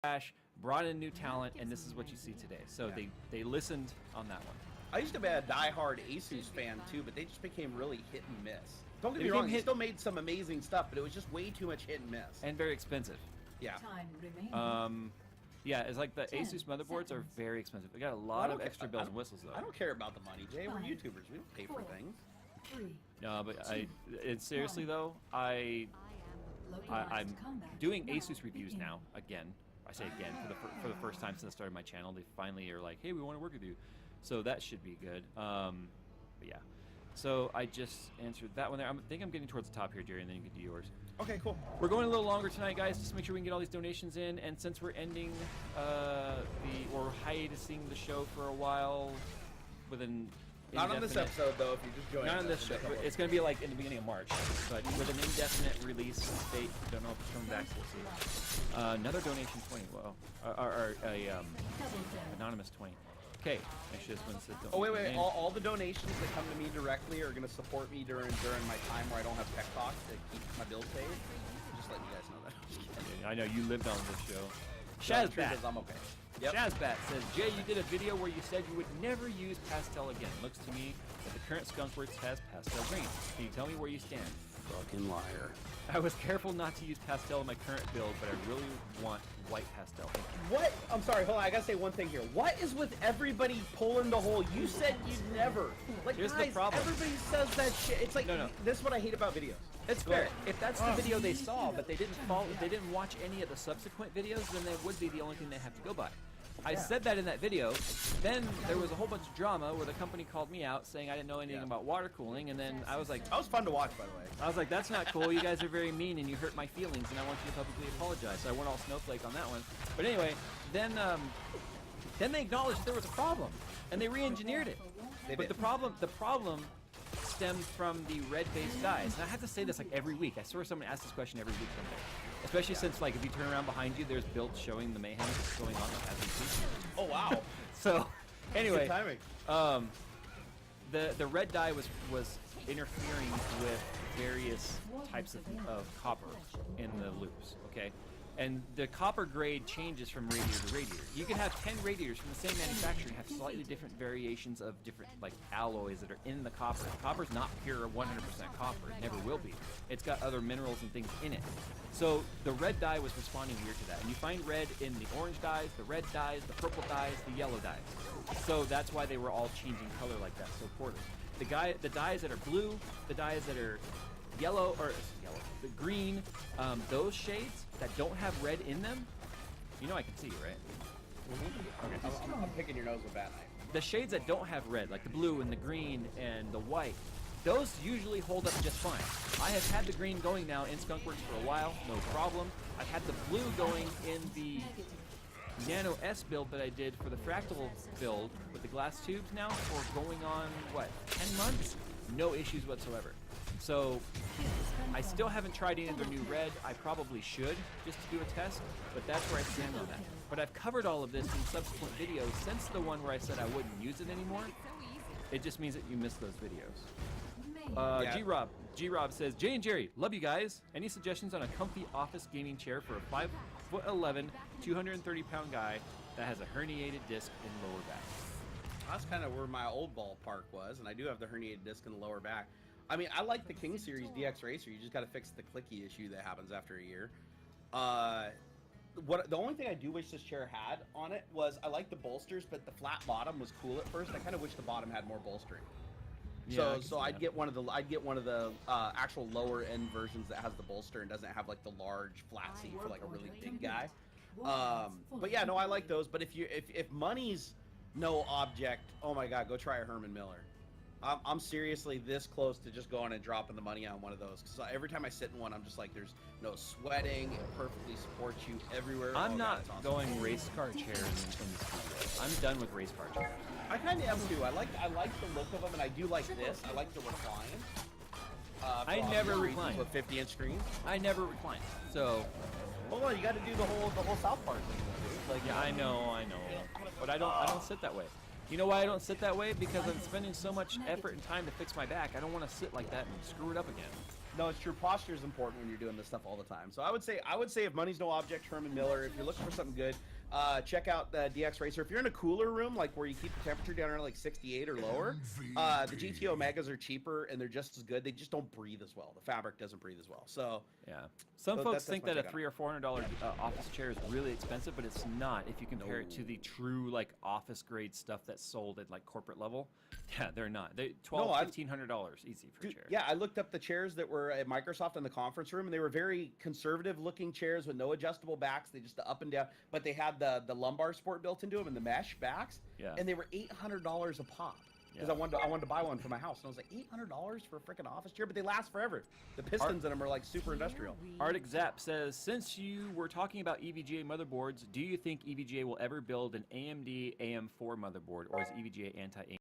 trash, brought in new talent, and this is what you see today. So they listened on that one. I used to be a diehard Asus fan too, but they just became really hit and miss. Don't get me wrong, they still made some amazing stuff, but it was just way too much hit and miss. And very expensive. Yeah. Yeah, it's like the Asus motherboards are very expensive. They got a lot of extra bells and whistles though. I don't care about the money, Jay. We're YouTubers. We don't pay for things. No, but seriously though, I'm doing Asus reviews now again. I say again for the first time since I started my channel. They finally are like, hey, we want to work with you, so that should be good. But yeah, so I just answered that one there. I think I'm getting towards the top here, Jerry, and then you can do yours. Okay, cool. We're going a little longer tonight, guys, just to make sure we can get all these donations in. And since we're ending or hiatusing the show for a while with an not on this episode, though, if you just joined. Not on this show. It's going to be like in the beginning of March, but with an indefinite release date. Don't know if it's coming back. We'll see. Another donation 20. Well, or anonymous 20. Okay, make sure this one says. Oh wait! All the donations that come to me directly are going to support me during my time where I don't have tech talks to keep my bills paid. Just letting you guys know that. I know you lived on this show. Shazbat. I'm okay. Yep. Shazbat says, Jay, you did a video where you said you would never use pastel again. Looks to me that the current Skunkworks has pastel green. Can you tell me where you stand? Fucking liar. I was careful not to use pastel in my current build, but I really want white pastel. What? I'm sorry, hold on, I gotta say one thing here. What is with everybody pulling the whole, you said you'd never. Like, here's guys, the problem. Everybody says that shit. It's like, this is what I hate about videos. It's fair. If that's the video they saw, but they didn't watch any of the subsequent videos, then that would be the only thing they have to go by. I said that in that video. Then there was a whole bunch of drama where the company called me out saying I didn't know anything about water cooling, and then I was like... That was fun to watch, by the way. I was like, that's not cool. You guys are very mean, and you hurt my feelings, and I want you to publicly apologize. So I went all snowflake on that one. But anyway, then they acknowledged there was a problem, and they re-engineered it. But the problem stemmed from the red-based dyes. And I have to say this like every week. I swear someone asks this question every week from me. Especially since, like, if you turn around behind you, there's builds showing the mayhem that's going on as we speak. Oh, wow. So, anyway, good timing. The red dye was interfering with various types of copper in the loops, okay? And the copper grade changes from radiator to radiator. You can have 10 radiators from the same manufacturer and have slightly different variations of different, like, alloys that are in the copper. Copper's not pure 100% copper. It never will be. It's got other minerals and things in it. So the red dye was responding weird to that. And you find red in the orange dyes, the red dyes, the purple dyes, the yellow dyes. So that's why they were all changing color like that so poorly. The dyes that are blue, the dyes that are the green, those shades that don't have red in them, you know I can see you, right? Okay. I'm picking your nose with that knife. The shades that don't have red, like the blue and the green and the white, those usually hold up just fine. I have had the green going now in Skunkworks for a while, no problem. I've had the blue going in the Nano S build that I did for the Fractal build with the glass tubes now for going on, 10 months? No issues whatsoever. So I still haven't tried any of their new red. I probably should just to do a test, but that's where I stand on that. But I've covered all of this in subsequent videos since the one where I said I wouldn't use it anymore. It just means that you missed those videos. G-Rob says, Jay and Jerry, love you guys. Any suggestions on a comfy office gaming chair for a 5'11", 230-pound guy that has a herniated disc in lower back? That's kind of where my old ballpark was, and I do have the herniated disc in the lower back. I mean, I like the King Series DX Racer. You just got to fix the clicky issue that happens after a year. The only thing I do wish this chair had on it was I like the bolsters, but the flat bottom was cool at first. I kind of wish the bottom had more bolstering. Yeah, so I'd get one of the actual lower end versions that has the bolster and doesn't have like the large flat seat for like a really big guy. But yeah, no, I like those. But if money's no object, oh my God, go try a Herman Miller. I'm seriously this close to just going and dropping the money on one of those, because every time I sit in one, I'm just like, there's no sweating. It perfectly supports you everywhere. I'm not going race car chairs in the studio. I'm done with race car chairs. I kind of am too. I like the look of them, and I do like this. I like the recline. I never recline with 50-inch screens. I never recline. So, well, you got to do the whole South Park thing, dude. Like, yeah, I know, but I don't sit that way. You know why I don't sit that way? Because I'm spending so much effort and time to fix my back. I don't want to sit like that and screw it up again. No, it's true. Posture is important when you're doing this stuff all the time. So I would say if money's no object, Herman Miller. If you're looking for something good, check out the DX Racer. If you're in a cooler room, like where you keep the temperature down around like 68 or lower, the GT Omegas are cheaper and they're just as good. They just don't breathe as well. The fabric doesn't breathe as well. So yeah, some folks that's think my that a take on $300 or $400 office chair is really expensive, but it's not if you compare it to the true like office grade stuff that's sold at like corporate level. Yeah, they're not. They $1,500 easy for a chair. Yeah, I looked up the chairs that were at Microsoft in the conference room, and they were very conservative looking chairs with no adjustable backs. They just the up and down, but they had the lumbar support built into them and the mesh backs. Yeah. And they were $800 a pop. Because Yeah. I wanted to buy one for my house, and I was like, $800 for a freaking office chair, but they last forever. The pistons in them are like super industrial. Arctic Zap says, since you were talking about EVGA motherboards, do you think EVGA will ever build an AMD AM4 motherboard, or is EVGA anti-AMD?